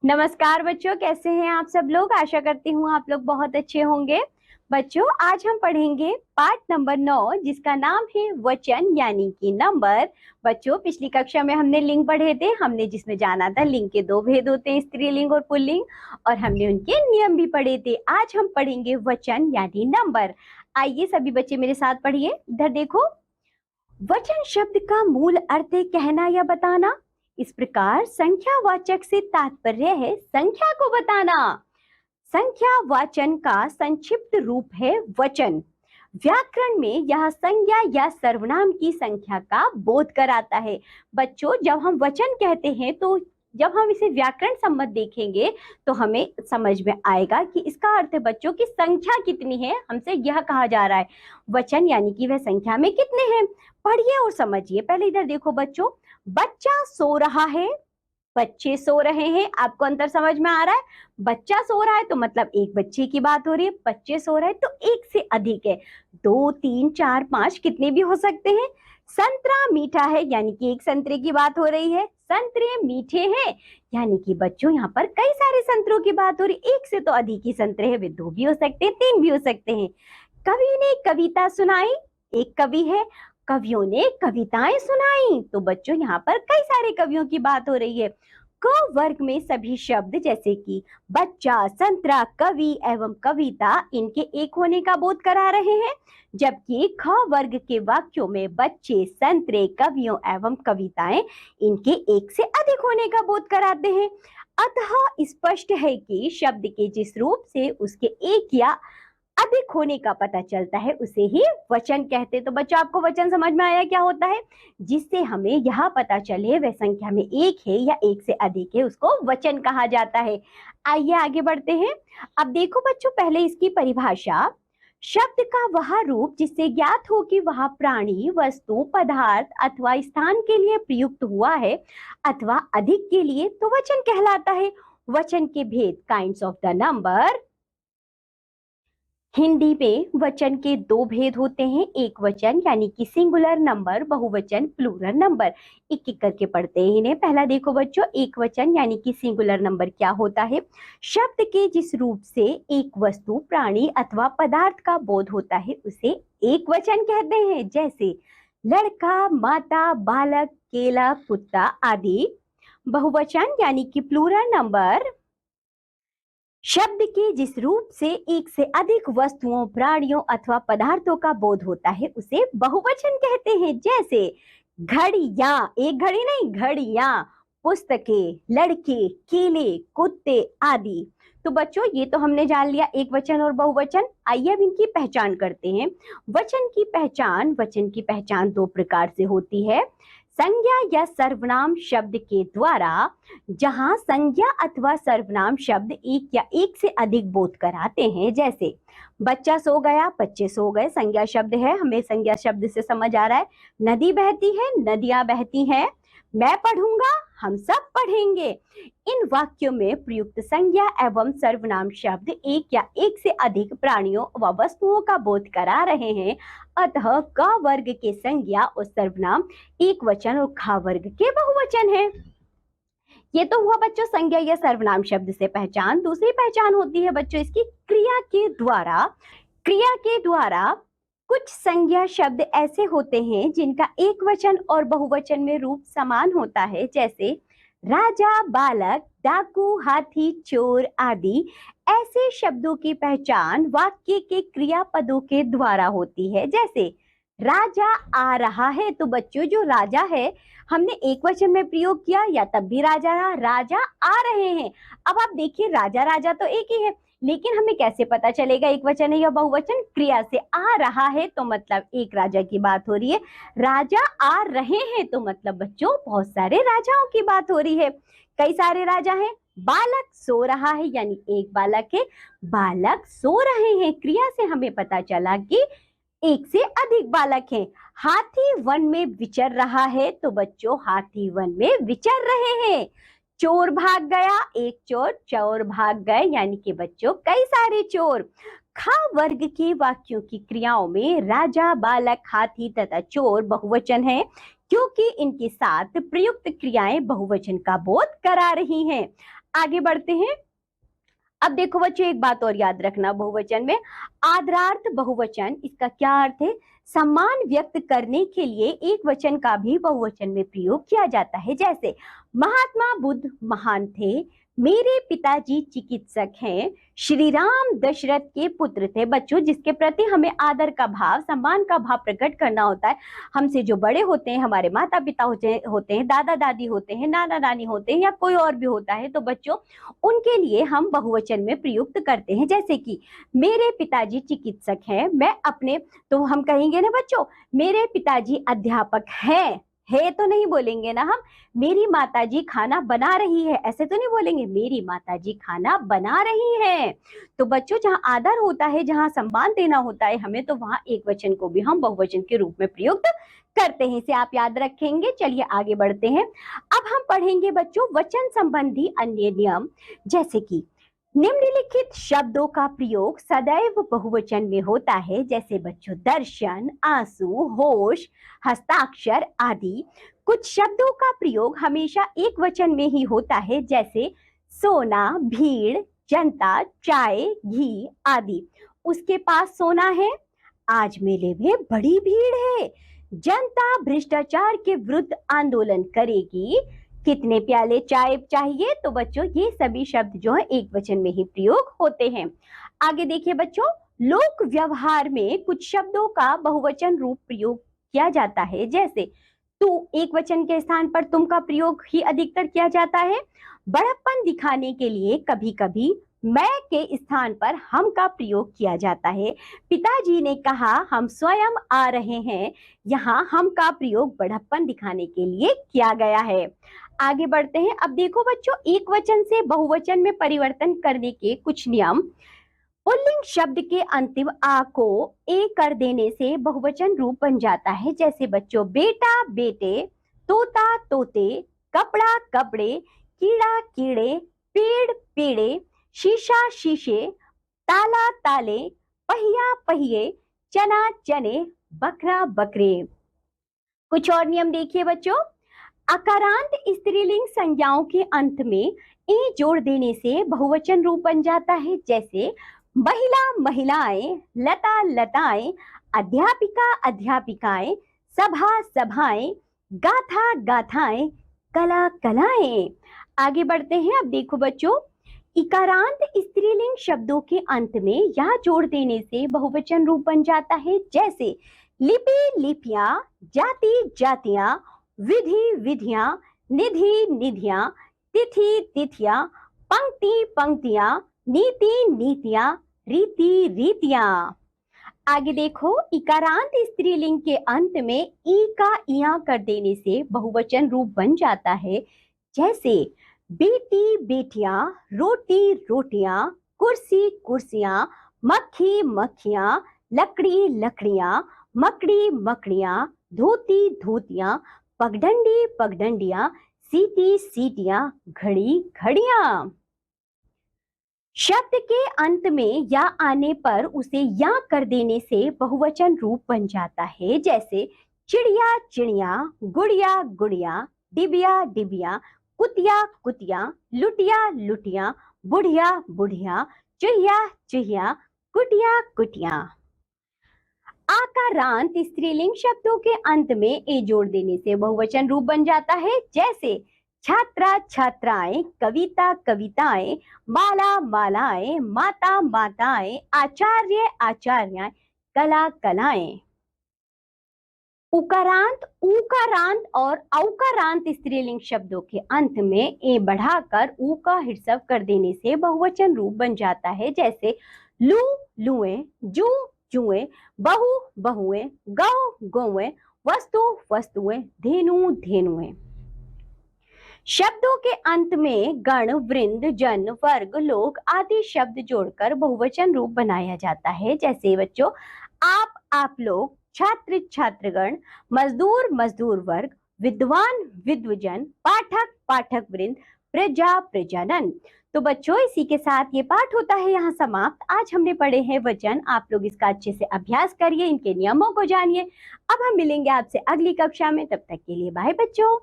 नमस्कार बच्चों, कैसे हैं आप सब लोग। आशा करती हूँ आप लोग बहुत अच्छे होंगे। बच्चों, आज हम पढ़ेंगे पाठ नंबर 9 जिसका नाम है वचन यानी कि नंबर। बच्चों, पिछली कक्षा में हमने लिंग पढ़े थे, हमने जिसमें जाना था लिंग के दो भेद होते हैं, स्त्रीलिंग और पुल्लिंग, और हमने उनके नियम भी पढ़े थे। आज हम पढ़ेंगे वचन यानी नंबर। आइए सभी बच्चे मेरे साथ पढ़िए। इधर देखो, वचन शब्द का मूल अर्थ है कहना या बताना। इस प्रकार संख्यावाचक से तात्पर्य है संख्या को बताना। संख्या वाचन का संक्षिप्त रूप है वचन। व्याकरण में यह संज्ञा या सर्वनाम की संख्या का बोध कराता है। बच्चों, जब हम वचन कहते हैं तो जब हम इसे व्याकरण सम्मत देखेंगे तो हमें समझ में आएगा कि इसका अर्थ है बच्चों की संख्या कितनी है। हमसे यह कहा जा रहा है वचन यानी कि वह संख्या में कितने हैं। पढ़िए और समझिए। पहले इधर देखो बच्चों, बच्चा सो रहा है, बच्चे सो रहे हैं। आपको अंतर समझ में आ रहा है। बच्चा सो रहा है तो मतलब एक बच्चे की बात हो रही है, बच्चे सो रहे हैं तो एक से अधिक है, 2 3 4 5 कितने भी हो सकते हैं। संतरा मीठा है यानी कि एक संतरे की बात हो रही है। संतरे मीठे हैं यानी कि बच्चों यहाँ पर कई सारे संतरों की बात हो रही है। एक से तो अधिक ही संतरे हैं, वे 2 भी हो सकते हैं, 3 भी हो सकते हैं। कवि ने कविता सुनाई, एक कवि है। कवियों ने कविताएं सुनाई, तो बच्चों यहाँ पर कई सारे कवियों की बात हो रही है। क वर्ग में सभी शब्द जैसे कि बच्चा, संतरा, कवि एवं कविता इनके एक होने का बोध करा रहे हैं, जबकि ख वर्ग के वाक्यों में बच्चे, संतरे, कवियों एवं कविताएं इनके एक से अधिक होने का बोध कराते हैं। अतः स्पष्ट है कि शब्द के जिस रूप से उसके एक या अधिक होने का पता चलता है उसे ही वचन कहते। तो बच्चों, आपको वचन समझ में आया क्या होता है। जिससे हमें यह पता चले वह संख्या में एक है या एक से अधिक है, उसको वचन कहा जाता है। आइए आगे बढ़ते हैं। अब देखो बच्चों, पहले इसकी परिभाषा। शब्द का वह रूप जिससे ज्ञात हो कि वह प्राणी, वस्तु, पदार्थ अथवा स्थान के लिए प्रयुक्त हुआ है अथवा अधिक के लिए, तो वचन कहलाता है। वचन के भेद, kinds of the number. Hindi में वचन के 2 भेद होते हैं, एक वचन यानी कि सिंगुलर नंबर, बहुवचन प्लूरल नंबर। एक एक करके पढ़ते हैं इन्हें। पहला देखो बच्चों, एक वचन यानी कि सिंगुलर नंबर क्या होता है। शब्द के जिस रूप से एक वस्तु, प्राणी अथवा पदार्थ का बोध होता है उसे एक वचन कहते हैं, जैसे लड़का, माता, बालक, केला, कुत्ता आदि। बहुवचन यानी कि प्लूरल नंबर, शब्द के जिस रूप से एक से अधिक वस्तुओं, प्राणियों अथवा पदार्थों का बोध होता है उसे बहुवचन कहते हैं, जैसे घड़ियां, एक घड़ी नहीं, घड़ियां, पुस्तकें, लड़के, केले, कुत्ते आदि। तो बच्चों, ये तो हमने जान लिया एक वचन और बहुवचन। आइए अब इनकी पहचान करते हैं। वचन की पहचान 2 प्रकार से होती है। संज्ञा या सर्वनाम शब्द के द्वारा, जहां संज्ञा अथवा सर्वनाम शब्द एक या एक से अधिक बोध कराते हैं, जैसे बच्चा सो गया, बच्चे सो गए, संज्ञा शब्द है, हमें संज्ञा शब्द से समझ आ रहा है। नदी बहती है, नदियां बहती हैं। मैं पढ़ूंगा, हम सब पढ़ेंगे। इन वाक्यों में प्रयुक्त संज्ञा एवं सर्वनाम शब्द एक या एक से अधिक प्राणियों व वस्तुओं का बोध करा रहे हैं। अतः क वर्ग के संज्ञा और सर्वनाम एक वचन और ख वर्ग के बहुवचन है। ये तो हुआ बच्चों संज्ञा या सर्वनाम शब्द से पहचान। दूसरी पहचान होती है बच्चों इसकी क्रिया के द्वारा। क्रिया के द्वारा कुछ संज्ञा शब्द ऐसे होते हैं जिनका एक वचन और बहुवचन में रूप समान होता है, जैसे राजा, बालक, डाकू, हाथी, चोर आदि। ऐसे शब्दों की पहचान वाक्य के क्रियापदों के द्वारा होती है, जैसे राजा आ रहा है, तो बच्चों जो राजा है हमने एक वचन में प्रयोग किया या तब भी राजा रहा, राजा आ रहे हैं। अब आप देखिए, राजा राजा तो एक ही है, लेकिन हमें कैसे पता चलेगा एक वचन है या बहुवचन। क्रिया से। आ रहा है तो मतलब एक राजा की बात हो रही है, राजा आ रहे हैं तो मतलब बच्चों बहुत सारे राजाओं की बात हो रही है, कई सारे राजा हैं। बालक सो रहा है यानी एक बालक है, बालक सो रहे हैं, क्रिया से हमें पता चला कि एक से अधिक बालक हैं। हाथी वन में विचर रहा है, तो बच्चों हाथी वन में विचर रहे हैं। चोर भाग गया, एक चोर, चोर भाग गए, यानी कि बच्चों कई सारे चोर। ख वर्ग के वाक्यों की क्रियाओं में राजा, बालक, हाथी तथा चोर बहुवचन है, क्योंकि इनके साथ प्रयुक्त क्रियाएं बहुवचन का बोध करा रही हैं। आगे बढ़ते हैं। अब देखो बच्चों, एक बात और याद रखना, बहुवचन में आदरार्थ बहुवचन, इसका क्या अर्थ है? सम्मान व्यक्त करने के लिए एक वचन का भी बहुवचन में प्रयोग किया जाता है। जैसे महात्मा बुद्ध महान थे, मेरे पिताजी चिकित्सक हैं, श्री राम दशरथ के पुत्र थे। बच्चों, जिसके प्रति हमें आदर का भाव, सम्मान का भाव प्रकट करना होता है, हमसे जो बड़े होते हैं, हमारे माता पिता होते हैं, दादा दादी होते हैं, नाना नानी होते हैं, या कोई और भी होता है, तो बच्चों उनके लिए हम बहुवचन में प्रयुक्त करते हैं। जैसे कि मेरे पिताजी चिकित्सक हैं, मैं अपने, तो हम कहेंगे ना बच्चों, मेरे पिताजी अध्यापक हैं, है तो नहीं बोलेंगे ना हम। मेरी माताजी खाना बना रही है, ऐसे तो नहीं बोलेंगे, मेरी माताजी खाना बना रही है। तो बच्चों, जहां आदर होता है, जहां सम्मान देना होता है हमें, तो वहां एक वचन को भी हम बहुवचन के रूप में प्रयुक्त करते हैं। इसे आप याद रखेंगे। चलिए आगे बढ़ते हैं। अब हम पढ़ेंगे बच्चों वचन संबंधी अन्य नियम। जैसे कि निम्नलिखित शब्दों का प्रयोग सदैव बहुवचन में होता है। जैसे बच्चों दर्शन, आंसू, होश, हस्ताक्षर आदि। कुछ शब्दों का प्रयोग हमेशा एक वचन में ही होता है। जैसे सोना, भीड़, जनता, चाय, घी आदि। उसके पास सोना है, आज मेले में बड़ी भीड़ है। जनता भ्रष्टाचार के विरुद्ध आंदोलन करेगी। कितने प्याले चाय चाहिए? तो बच्चों ये सभी शब्द जो है एक वचन में ही प्रयोग होते हैं। आगे देखिए बच्चों, लोक व्यवहार में कुछ शब्दों का बहुवचन रूप प्रयोग किया जाता है। जैसे तू, एक वचन के स्थान पर तुम का प्रयोग ही अधिकतर किया जाता है। बड़प्पन दिखाने के लिए कभी कभी मैं के स्थान पर हम का प्रयोग किया जाता है। पिताजी ने कहा हम स्वयं आ रहे हैं, यहाँ हम का प्रयोग बड़प्पन दिखाने के लिए किया गया है। आगे बढ़ते हैं। अब देखो बच्चों, एक वचन से बहुवचन में परिवर्तन करने के कुछ नियम। पुल्लिंग शब्द के अंतिम आ को ए कर देने से बहुवचन रूप बन जाता है। जैसे बच्चों बेटा बेटे, तोता तोते, कपड़ा कपड़े, कीड़ा कीड़े, पेड़ पेड़े, शीशा शीशे, ताला ताले, पहिया पहिए, चना चने, बकरा बकरे। कुछ और नियम देखिए बच्चों। अकारांत स्त्रीलिंग संज्ञाओं के अंत में ए जोड़ देने से बहुवचन रूप बन जाता है। जैसे महिला महिलाएं, लता लताएं, अध्यापिका अध्यापिकाएं, सभा सभाएं, गाथा गाथाएं, कला कलाएं। आगे बढ़ते हैं। अब देखो बच्चों, इकारांत स्त्रीलिंग शब्दों के अंत में या जोड़ देने से बहुवचन रूप बन जाता है। जैसे लिपि लिपियां, जाति जातियां, विधि विधियां, निधि निधियां, तिथि तिथियां, पंक्ति पंक्तियां, नीति नीतियां, रीति रीतियां। आगे देखो, इकारांत स्त्रीलिंग के अंत में ई का इया कर देने से बहुवचन रूप बन जाता है। जैसे बेटी बेटियां, रोटी रोटियां, कुर्सी कुर्सियां, मक्खी मक्खियां, लकड़ी लकड़ियां, मकड़ी मकड़ियां, धोती धोतियां, पगडंडी पगडंडियां, सीटी सीटियां, घड़ी घड़ियां। शब्द के अंत में या आने पर उसे या कर देने से बहुवचन रूप बन जाता है। जैसे चिड़िया चिड़िया, गुड़िया गुड़िया, डिबिया डिबिया, कुतिया कुतिया, लुटिया लुटिया, बुढ़िया बुढ़िया, चुहिया चुहिया, कुटिया कुटिया। आकारांत स्त्रीलिंग शब्दों के अंत में ए जोड़ देने से बहुवचन रूप बन जाता है। जैसे छात्रा छात्राएं, कविता कविताएं, माला मालाएं, माता माताएं, आचार्य आचार्याएं, कला कलाएं। उकारांत, उकारांत और औकारांत स्त्रीलिंग शब्दों के अंत में ए बढ़ाकर ऊ का हिर्सव कर देने से बहुवचन रूप बन जाता है। जैसे लू लुएं, जू जुएं, बहु बहुएं, गौ गौएं, वस्तु वस्तुएं, धेनु धेनुएं। शब्दों के अंत में गण, वृंद, जन, वर्ग, लोग आदि शब्द जोड़कर बहुवचन रूप बनाया जाता है। जैसे बच्चों आप लोग, छात्र छात्रगण, मजदूर मजदूर वर्ग, विद्वान विद्वजन, पाठक पाठक वृंद, प्रजा प्रजानन। तो बच्चों इसी के साथ ये पाठ होता है यहाँ समाप्त। आज हमने पढ़े हैं वचन। आप लोग इसका अच्छे से अभ्यास करिए, इनके नियमों को जानिए। अब हम मिलेंगे आपसे अगली कक्षा में, तब तक के लिए बाय बच्चों।